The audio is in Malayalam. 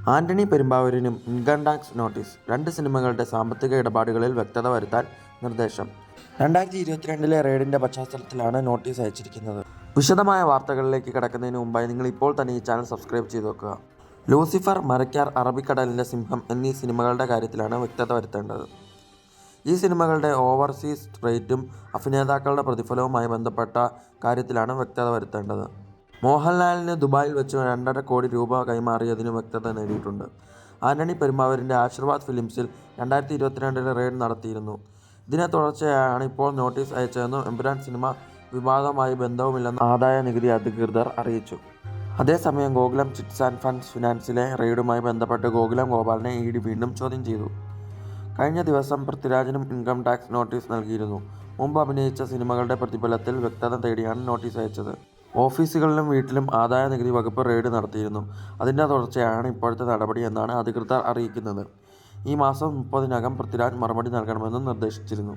ആന്റണി പെരുമ്പാവൂരിനും ഇൻകം ടാക്സ് നോട്ടീസ്. 2 സിനിമകളുടെ സാമ്പത്തിക ഇടപാടുകളിൽ വ്യക്തത വരുത്താൻ നിർദ്ദേശം. 2022 റെയ്ഡിന്റെ പശ്ചാത്തലത്തിലാണ് നോട്ടീസ് അയച്ചിരിക്കുന്നത്. വിശദമായ വാർത്തകളിലേക്ക് കടക്കുന്നതിന് മുമ്പായി നിങ്ങൾ ഇപ്പോൾ തന്നെ ഈ ചാനൽ സബ്സ്ക്രൈബ് ചെയ്തു വെക്കുക. ലൂസിഫർ, മരക്കാർ, അറബിക്കടലിന്റെ സിംഹം എന്നീ സിനിമകളുടെ കാര്യത്തിലാണ് വ്യക്തത വരുത്തേണ്ടത്. ഈ സിനിമകളുടെ ഓവർസീസ് റേറ്റും അഭിനേതാക്കളുടെ പ്രതിഫലവുമായി ബന്ധപ്പെട്ട കാര്യത്തിലാണ് വ്യക്തത വരുത്തേണ്ടത്. മോഹൻലാലിന് ദുബായിൽ വെച്ച് 2.5 കോടി രൂപ കൈമാറിയതിന് വ്യക്തത നേടിയിട്ടുണ്ട്. ആന്റണി പെരുമ്പാവൂരിന്റെ ആശീർവാദ് ഫിലിംസിൽ 2022 റെയ്ഡ് നടത്തിയിരുന്നു. ഇതിനെ തുടർച്ചയായാണ് ഇപ്പോൾ നോട്ടീസ് അയച്ചതെന്നും എമ്പുരാൻ സിനിമ വിവാദവുമായി ബന്ധവുമില്ലെന്ന് ആദായ നികുതി അധികൃതർ അറിയിച്ചു. അതേസമയം ഗോകുലം ചിറ്റ്സ് ആൻഡ് ഫണ്ട്സ് ഫിനാൻസിലെ റെയ്ഡുമായി ബന്ധപ്പെട്ട് ഗോകുലം ഗോപാലിനെ ഇഡി വീണ്ടും ചോദ്യം ചെയ്തു. കഴിഞ്ഞ ദിവസം പൃഥ്വിരാജിനും ഇൻകം ടാക്സ് നോട്ടീസ് നൽകിയിരുന്നു. മുമ്പ് അഭിനയിച്ച സിനിമകളുടെ പ്രതിഫലത്തിൽ വ്യക്തത തേടിയാണ് നോട്ടീസ് അയച്ചത്. ഓഫീസുകളിലും വീട്ടിലും ആദായ നികുതി വകുപ്പ് റെയ്ഡ് നടത്തിയിരുന്നു. അതിന്റെ തുടർച്ചയാണ് ഇപ്പോഴത്തെ നടപടി എന്നാണ് അധികൃതർ അറിയിക്കുന്നത്. ഈ മാസം 30-നകം പൃഥ്വിരാജ് മറുപടി നൽകണമെന്നും നിർദ്ദേശിച്ചിരുന്നു.